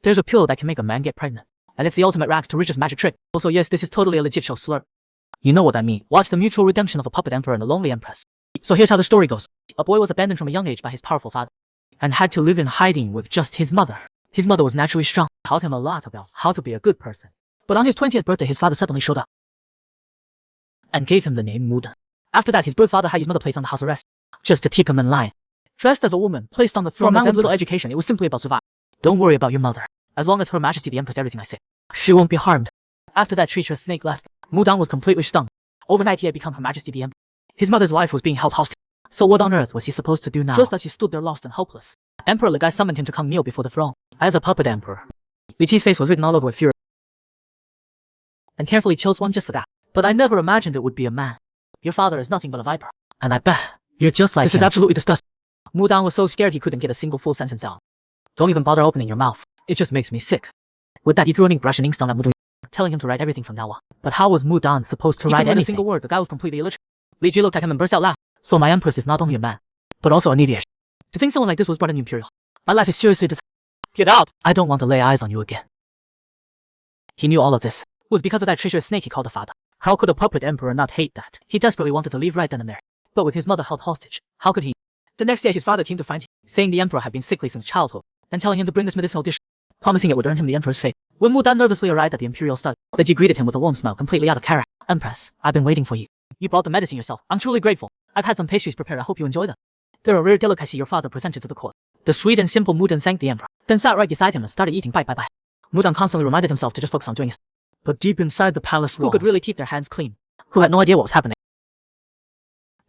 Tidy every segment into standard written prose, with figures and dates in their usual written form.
There's a pill that can make a man get pregnant. And it's the ultimate rags to riches magic trick. Also yes, this is totally a legit show slurp. You know what I mean. Watch the mutual redemption of a puppet emperor and a lonely empress. So here's how the story goes. A boy was abandoned from a young age by his powerful father and had to live in hiding with just his mother. His mother was naturally strong, taught him a lot about how to be a good person. But on his 20th birthday, his father suddenly showed up and gave him the name Mudan. After that, his birth father had his mother placed on the house arrest just to keep him in line. Dressed as a woman, placed on the throne with little education, it was simply about survival. Don't worry about your mother. As long as Her Majesty the Empress everything I say, she won't be harmed. After that treacherous snake left, Mudan was completely stung. Overnight he had become Her Majesty the Empress. His mother's life was being held hostage. So what on earth was he supposed to do now? Just as he stood there lost and hopeless, Emperor Legai summoned him to come kneel before the throne. As a puppet emperor, Li Qi's face was written all over with fury, and carefully chose one just for that. But I never imagined it would be a man. Your father is nothing but a viper, and I bet you're just like him. This is absolutely disgusting. Mudan was so scared he couldn't get a single full sentence out. Don't even bother opening your mouth. It just makes me sick. With that, he threw an ink brush and inkstone at Mudan, telling him to write everything from now on. But how was Mudan supposed to write anything? A single word. The guy was completely illiterate. Li Qi looked at him and burst out laughing. So my empress is not only a man, but also an idiot. To think someone like this was brought in the Imperial. My life is seriously Get out! I don't want to lay eyes on you again. He knew all of this. It was because of that treacherous snake he called a father. How could a puppet emperor not hate that? He desperately wanted to leave right then and there. But with his mother held hostage, how could he? The next day his father came to find him, saying the emperor had been sickly since childhood, and telling him to bring this medicinal dish, promising it would earn him the emperor's fate. When Mudan nervously arrived at the imperial stud, Li Ji greeted him with a warm smile completely out of character. Empress, I've been waiting for you. You brought the medicine yourself. I'm truly grateful. I've had some pastries prepared. I hope you enjoy them. They're a rare delicacy your father presented to the court. The sweet and simple Mudan thanked the emperor, then sat right beside him and started eating bite by bite. Mudan constantly reminded himself to just focus on doing his. But deep inside the palace walls, who could really keep their hands clean? Who had no idea what was happening?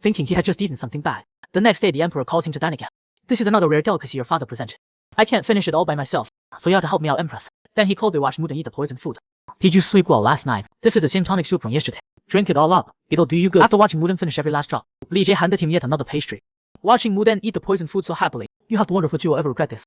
Thinking he had just eaten something bad. The next day the emperor called him to dine again. This is another rare delicacy your father presented. I can't finish it all by myself, so you have to help me out, empress. Then he coldly watched Mudan eat the poisoned food. Did you sleep well last night? This is the same tonic soup from yesterday. Drink it all up. It'll do you good. After watching Mudan finish every last drop, Li Jie handed him yet another pastry. Watching Mudan eat the poisoned food so happily, you have to wonder if you will ever regret this.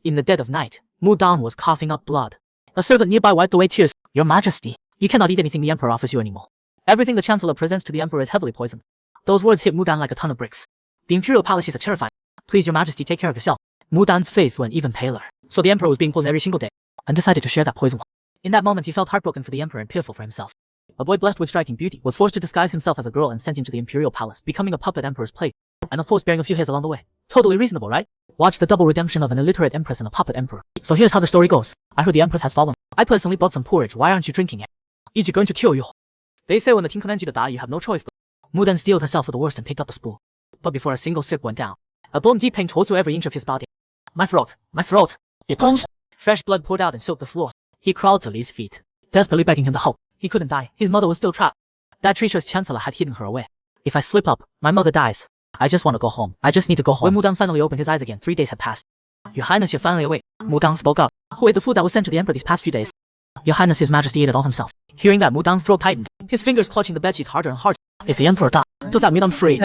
In the dead of night, Mudan was coughing up blood. A servant nearby wiped away tears. Your Majesty, you cannot eat anything the emperor offers you anymore. Everything the chancellor presents to the emperor is heavily poisoned. Those words hit Mudan like a ton of bricks. The imperial palaces are terrifying. Please, your Majesty, take care of yourself. Mudan's face went even paler. So the emperor was being poisoned every single day, and decided to share that poison. In that moment he felt heartbroken for the emperor and fearful for himself. A boy blessed with striking beauty was forced to disguise himself as a girl and sent into the imperial palace, becoming a puppet emperor's plate, and of course bearing a few hairs along the way. Totally reasonable, right? Watch the double redemption of an illiterate empress and a puppet emperor. So here's how the story goes. I heard the empress has fallen. I personally bought some porridge. Why aren't you drinking it? Is it going to kill you? They say when the king commands you to die, you have no choice. Mudan steeled herself for the worst and picked up the spoon. But before a single sip went down, a bone deep pain tore through every inch of his body. My throat. It burns. Fresh blood poured out and soaked the floor. He crawled to Li's feet, desperately begging him to help. He couldn't die. His mother was still trapped. That treacherous chancellor had hidden her away. If I slip up, my mother dies. I just want to go home. I just need to go home. When Mudan finally opened his eyes again, 3 days had passed. Your Highness, you're finally awake. Mudan spoke up. Who ate the food that was sent to the emperor these past few days? Your Highness, His Majesty ate it all himself. Hearing that, Mudan's throat tightened, his fingers clutching the bedsheets harder and harder. If the emperor died, does that mean I'm free?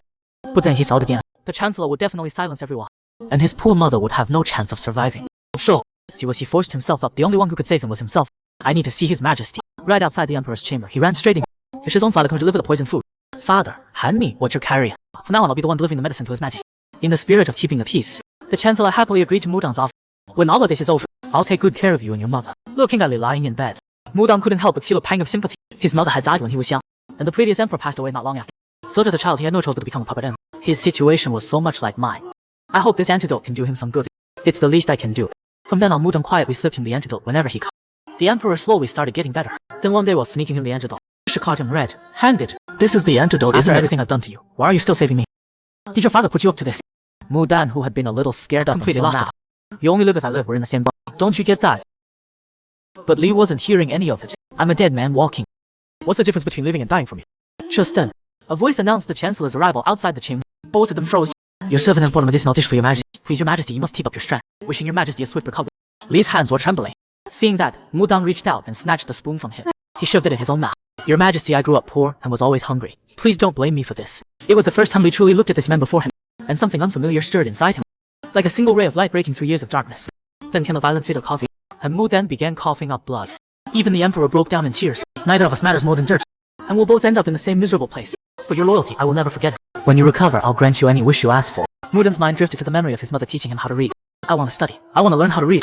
But then he saw it again. The chancellor would definitely silence everyone, and his poor mother would have no chance of surviving. So he forced himself up. The only one who could save him was himself. I need to see His Majesty. Right outside the emperor's chamber, he ran straight in. Is his own father going to deliver the poisoned food? Father, hand me what you're carrying. From now on, I'll be the one delivering the medicine to His Majesty. In the spirit of keeping the peace, the chancellor happily agreed to Mudan's offer. When all of this is over, I'll take good care of you and your mother. Looking at Li lying in bed, Mudan couldn't help but feel a pang of sympathy. His mother had died when he was young, and the previous emperor passed away not long after. So as a child, he had no choice but to become a puppet emperor. His situation was so much like mine. I hope this antidote can do him some good. It's the least I can do. From then on, Mudan quietly slipped him the antidote whenever he could. The emperor slowly started getting better. Then one day while sneaking him the antidote, she caught him red-handed. This is the antidote, isn't it? After everything I've done to you, why are you still saving me? Did your father put you up to this? Mudan, who had been a little scared up completely lost it. You only live as I live, we're in the same boat. Don't you get that? But Li wasn't hearing any of it. I'm a dead man walking. What's the difference between living and dying for me? Just then, a voice announced the chancellor's arrival outside the chamber. Both of them froze. Your servant has brought a medicinal dish for your Majesty. Please, your Majesty, you must keep up your strength. Wishing your Majesty a swift recovery. Li's hands were trembling. Seeing that, Mudan reached out and snatched the spoon from him. He shoved it in his own mouth. Your Majesty, I grew up poor and was always hungry. Please don't blame me for this. It was the first time Li truly looked at this man before him, and something unfamiliar stirred inside him. Like a single ray of light breaking through years of darkness. Then came a violent fit of coughing, and Mudan began coughing up blood. Even the emperor broke down in tears. Neither of us matters more than dirt, and we'll both end up in the same miserable place. But your loyalty, I will never forget it. When you recover, I'll grant you any wish you ask for. Mudan's mind drifted to the memory of his mother teaching him how to read. I want to study. I want to learn how to read.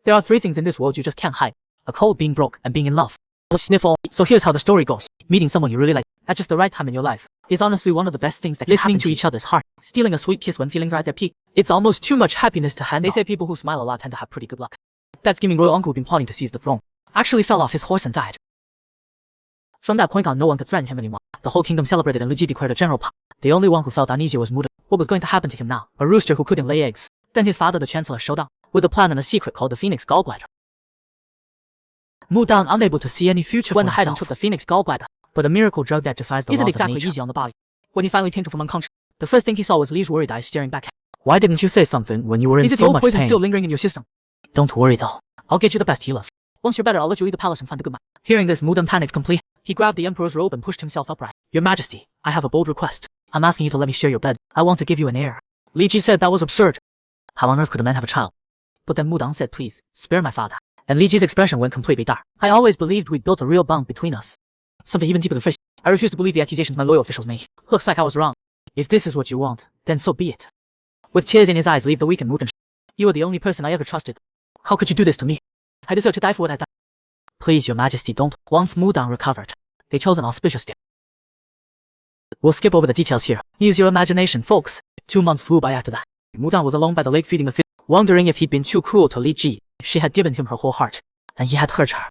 There are 3 things in this world you just can't hide. A cold, being broke, and being in love. Sniffle. So here's how the story goes. Meeting someone you really like at just the right time in your life is honestly one of the best things that can happen to each other's heart. Stealing a sweet kiss when feelings are at their peak. It's almost too much happiness to handle. They say people who smile a lot tend to have pretty good luck. That scheming royal uncle who'd been plotting to seize the throne actually fell off his horse and died. From that point on, no one could threaten him anymore. The whole kingdom celebrated and Li Ji declared a general pardon. The only one who felt uneasy was Mudan. What was going to happen to him now? A rooster who couldn't lay eggs. Then his father, the chancellor, showed up with a plan and a secret called the Phoenix Gallbladder. Mudan, unable to see any future, went ahead and took the Phoenix Gallbladder, but a miracle drug that defies the laws of nature. Isn't exactly easy on the body. When he finally came to from unconscious, the first thing he saw was Li's worried eyes staring back at him. Why didn't you say something when you were in so much pain? Is it the old poison still lingering in your system? Don't worry though. I'll get you the best healers. Once you're better, I'll let you leave the palace and find a good man. Hearing this, Mudan panicked completely. He grabbed the emperor's robe and pushed himself upright. Your Majesty, I have a bold request. I'm asking you to let me share your bed. I want to give you an heir. Li Ji said that was absurd. How on earth could a man have a child? But then Mudan said, please, spare my father. And Li Ji's expression went completely dark. I always believed we'd built a real bond between us. Something even deeper than friendship. I refuse to believe the accusations my loyal officials made. Looks like I was wrong. If this is what you want, then so be it. With tears in his eyes, leave the weakened Mudan. You are the only person I ever trusted. How could you do this to me? I deserve to die for what I've done. Please, your Majesty, don't. Once Mudan recovered, they chose an auspicious day. We'll skip over the details here. Use your imagination, folks. 2 months flew by after that. Mudan was alone by the lake feeding the fish, wondering if he'd been too cruel to Li Ji. She had given him her whole heart, and he had hurt her.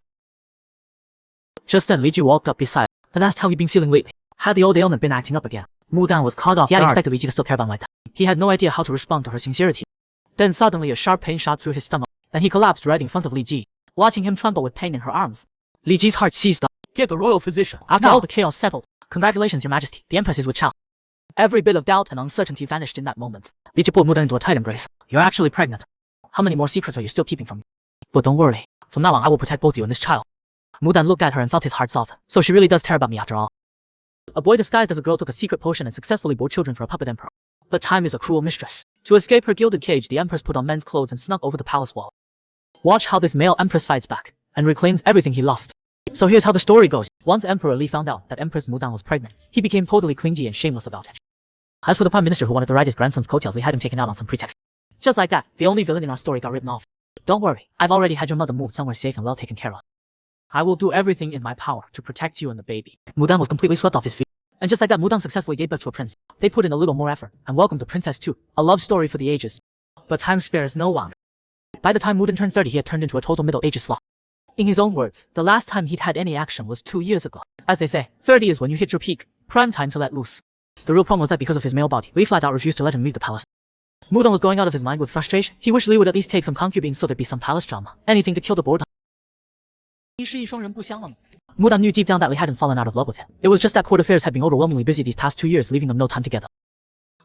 Just then Li Ji walked up beside her and asked how he'd been feeling lately. Had the old ailment been acting up again? Mudan was caught off guard. He hadn't expected Li Ji to still care about him like that. He had no idea how to respond to her sincerity. Then suddenly a sharp pain shot through his stomach, and he collapsed right in front of Li Ji, watching him tremble with pain in her arms. Li Ji's heart seized up. Get the royal physician. After all the chaos settled, congratulations, your Majesty. The Empress is with child. Every bit of doubt and uncertainty vanished in that moment. Li Ji pulled Mudan into a tight embrace. You're actually pregnant. How many more secrets are you still keeping from me? But don't worry. From now on, I will protect both you and this child. Mudan looked at her and felt his heart soften. So she really does care about me after all. A boy disguised as a girl took a secret potion and successfully bore children for a puppet emperor. But time is a cruel mistress. To escape her gilded cage, the Empress put on men's clothes and snuck over the palace wall. Watch how this male Empress fights back and reclaims everything he lost. So here's how the story goes. Once Emperor Li found out that Empress Mudan was pregnant, he became totally clingy and shameless about it. As for the Prime Minister who wanted to ride his grandson's coattails, Li had him taken out on some pretext. Just like that, the only villain in our story got written off. Don't worry, I've already had your mother moved somewhere safe and well taken care of. I will do everything in my power to protect you and the baby. Mudan was completely swept off his feet. And just like that, Mudan successfully gave birth to a prince. They put in a little more effort and welcomed the princess too. A love story for the ages. But time spares no one. By the time Mudan turned 30, he had turned into a total Middle Ages slob. In his own words, the last time he'd had any action was 2 years ago. As they say, 30 is when you hit your peak, prime time to let loose. The real problem was that because of his male body, Li flat out refused to let him leave the palace. Mudan was going out of his mind with frustration. He wished Li would at least take some concubines so there'd be some palace drama. Anything to kill the boredom. Mudan knew deep down that Li hadn't fallen out of love with him. It was just that court affairs had been overwhelmingly busy these past 2 years, leaving them no time together.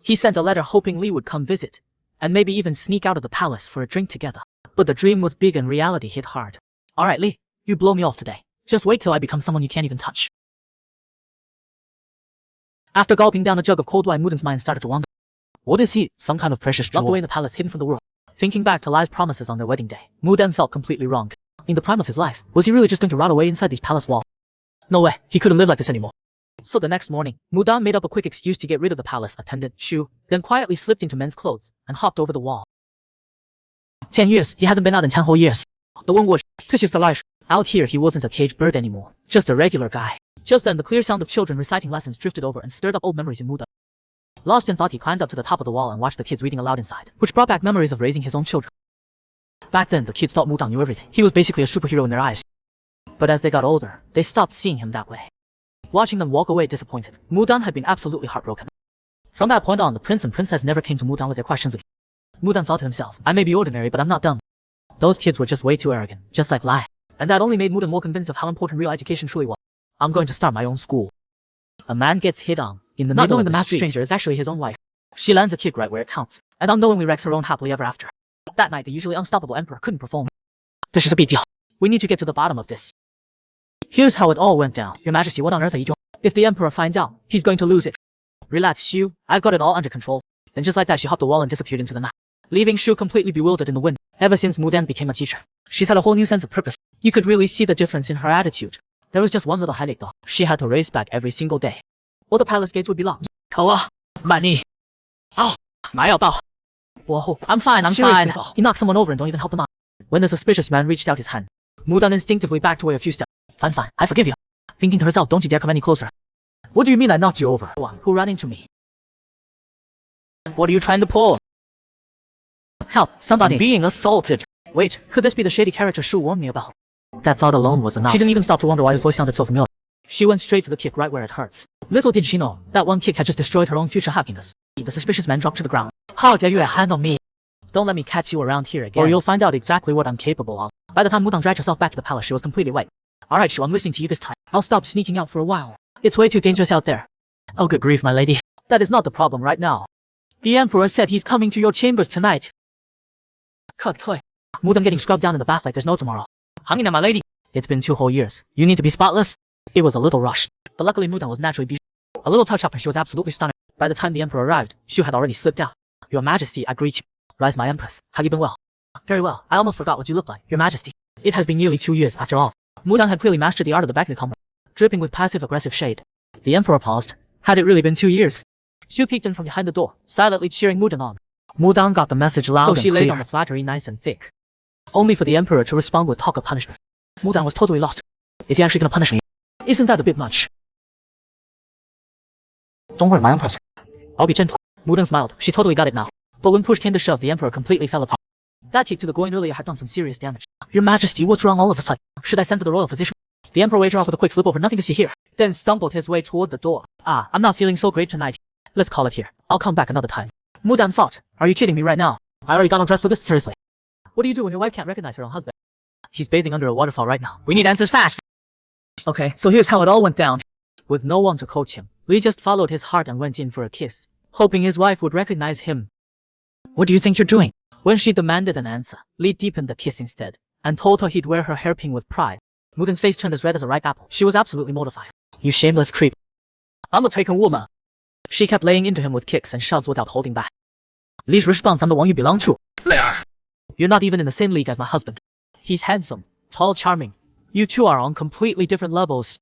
He sent a letter hoping Li would come visit, and maybe even sneak out of the palace for a drink together. But the dream was big and reality hit hard. Alright Li, you blow me off today. Just wait till I become someone you can't even touch. After gulping down a jug of cold wine, Mudan's mind started to wander. What is he? Some kind of precious jewel? Locked away in the palace, hidden from the world. Thinking back to Li's promises on their wedding day, Mudan felt completely wrong. In the prime of his life, was he really just going to rot away inside these palace walls? No way, he couldn't live like this anymore. So the next morning, Mudan made up a quick excuse to get rid of the palace attendant, Shu, then quietly slipped into men's clothes and hopped over the wall. 10 years, he hadn't been out in 10 whole years. The one was, this is the life. Out here, he wasn't a caged bird anymore, just a regular guy. Just then, the clear sound of children reciting lessons drifted over and stirred up old memories in Mudan. Lost in thought, he climbed up to the top of the wall and watched the kids reading aloud inside, which brought back memories of raising his own children. Back then, the kids thought Mudan knew everything. He was basically a superhero in their eyes. But as they got older, they stopped seeing him that way. Watching them walk away disappointed, Mudan had been absolutely heartbroken. From that point on, the prince and princess never came to Mudan with their questions again. Mudan thought to himself, I may be ordinary, but I'm not dumb. Those kids were just way too arrogant, just like Lai. And that only made Mudan more convinced of how important real education truly was. I'm going to start my own school. A man gets hit on in the middle of the masked stranger is actually his own wife. She lands a kick right where it counts, and unknowingly wrecks her own happily ever after. That night, the usually unstoppable emperor couldn't perform. This is a big deal. We need to get to the bottom of this. Here's how it all went down. Your Majesty, what on earth are you doing? If the emperor finds out, he's going to lose it. Relax, Shu. I've got it all under control. Then just like that, she hopped the wall and disappeared into the night, leaving Shu completely bewildered in the wind. Ever since Mudan became a teacher, she's had a whole new sense of purpose. You could really see the difference in her attitude. There was just one little headache though. She had to race back every single day, or the palace gates would be locked. My knee. Oh, 麻药到. Whoa, I'm fine. He knocked someone over and don't even help them out. When the suspicious man reached out his hand, Mudan instinctively backed away a few steps. Fine, fine, I forgive you. Thinking to herself, don't you dare come any closer. What do you mean I knocked you over? One who ran into me. What are you trying to pull? Help, somebody. I'm being assaulted. Wait, could this be the shady character Shu warned me about? That thought alone was enough. She didn't even stop to wonder why his voice sounded so familiar. She went straight for the kick right where it hurts. Little did she know, that one kick had just destroyed her own future happiness. The suspicious man dropped to the ground. How dare you lay a hand on me? Don't let me catch you around here again, or you'll find out exactly what I'm capable of. By the time Mudang dragged herself back to the palace, she was completely wet. Alright Shu, I'm listening to you this time. I'll stop sneaking out for a while. It's way too dangerous out there. Oh good grief, my lady. That is not the problem right now. The Emperor said he's coming to your chambers tonight. Cut toy. Mudang getting scrubbed down in the bath like there's no tomorrow. Hanging on, my lady. It's been 2 whole years. You need to be spotless. It was a little rushed, but luckily Mudang was naturally beautiful. A little touch up and she was absolutely stunning. By the time the Emperor arrived, Shu had already slipped down. Your Majesty, I greet you. Rise, my Empress. Have you been well? Very well. I almost forgot what you look like, Your Majesty. It has been nearly 2 years after all. Mudang had clearly mastered the art of the backlit compliment, dripping with passive-aggressive shade. The Emperor paused. Had it really been 2 years? Shu peeked in from behind the door, silently cheering Mudang on. Mudang got the message loud and clear. So she laid on the flattery nice and thick, only for the Emperor to respond with talk of punishment. Mudang was totally lost. Is he actually gonna punish me? Isn't that a bit much? Don't worry, my Empress. I'll be gentle. Mudang smiled. She totally got it now. But when push came to shove, the Emperor completely fell apart. That kick to the groin earlier had done some serious damage. Your Majesty, what's wrong all of a sudden? Should I send for the royal physician? The Emperor waved her off with a quick flip over nothing to see here, then stumbled his way toward the door. I'm not feeling so great tonight. Let's call it here. I'll come back another time. Mudang thought, are you kidding me right now? I already got all dressed for this, seriously. What do you do when your wife can't recognize her own husband? He's bathing under a waterfall right now. We need answers fast. Okay, so here's how it all went down. With no one to coach him, Lee just followed his heart and went in for a kiss, hoping his wife would recognize him. What do you think you're doing? When she demanded an answer, Lee deepened the kiss instead, and told her he'd wear her hairpin with pride. Mudang's face turned as red as a ripe apple. She was absolutely mortified. You shameless creep. I'm a taken woman. She kept laying into him with kicks and shoves without holding back. Lee's response, I'm the one you belong to. You're not even in the same league as my husband. He's handsome, tall, charming. You two are on completely different levels.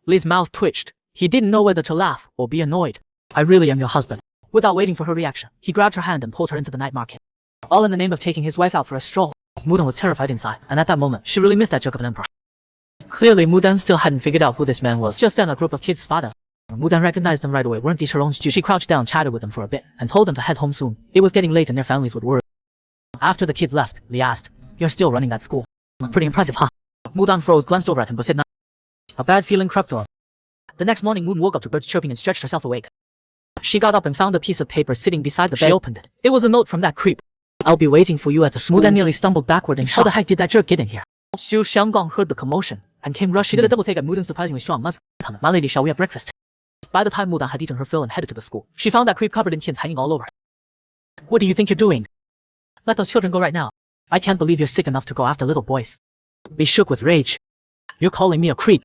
Lee's mouth twitched. He didn't know whether to laugh or be annoyed. I really am your husband. Without waiting for her reaction, he grabbed her hand and pulled her into the night market. All in the name of taking his wife out for a stroll. Mudang was terrified inside, and at that moment, she really missed that joke of an emperor. Clearly, Mudang still hadn't figured out who this man was. Just then, a group of kids spotted her. Mudang recognized them right away. Weren't these her own students? She crouched down, chatted with them for a bit, and told them to head home soon. It was getting late and their families would worry. After the kids left, Lee asked, You're still running that school? Pretty impressive, huh? Mudang froze, glanced over at him, but said nothing. A bad feeling crept to him. The next morning, Moon woke up to birds chirping and stretched herself awake. She got up and found a piece of paper sitting beside the bed. She opened it. It was a note from that creep. I'll be waiting for you at the school. Mudang nearly stumbled backward in shock. How the heck did that jerk get in here? Xu Xianggong heard the commotion and came rushing. She did a double take at Mudang's surprisingly strong muscle. My lady, shall we have breakfast? By the time Mudang had eaten her fill and headed to the school, she found that creep covered in kids hanging all over. What do you think you're doing? Let those children go right now. I can't believe you're sick enough to go after little boys. Be shook with rage. You're calling me a creep.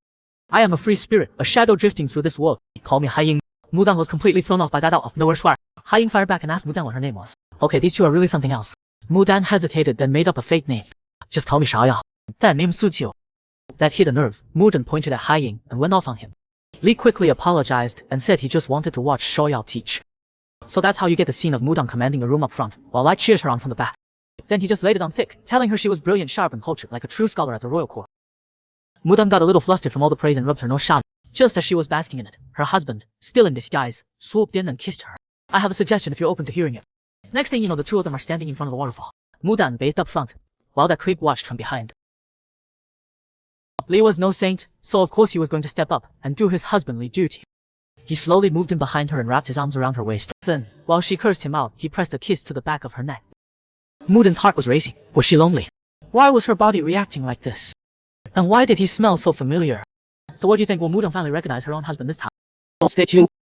I am a free spirit, a shadow drifting through this world. Call me Haiying. Mudang was completely thrown off by that out of nowhere swear. Haiying fired back and asked Mudang what her name was. Okay, these two are really something else. Mudang hesitated, then made up a fake name. Just call me Shaya. That name's Suqiu. That hit a nerve. Mudang pointed at Haiying and went off on him. Lee quickly apologized and said he just wanted to watch Shoyao teach. So that's how you get the scene of Mudang commanding a room up front, while Light cheers her on from the back. Then he just laid it on thick, telling her she was brilliant, sharp, and cultured, like a true scholar at the royal court. Mudang got a little flustered from all the praise and rubbed her nose shallow. Just as she was basking in it, her husband, still in disguise, swooped in and kissed her. I have a suggestion if you're open to hearing it. Next thing you know, the two of them are standing in front of the waterfall. Mudang bathed up front, while that creep watched from behind. Lee was no saint, so of course he was going to step up and do his husbandly duty. He slowly moved in behind her and wrapped his arms around her waist. Then, while she cursed him out, he pressed a kiss to the back of her neck. Mudang's heart was racing. Was she lonely? Why was her body reacting like this? And why did he smell so familiar? So what do you think? Will Mudang finally recognize her own husband this time? Stay tuned.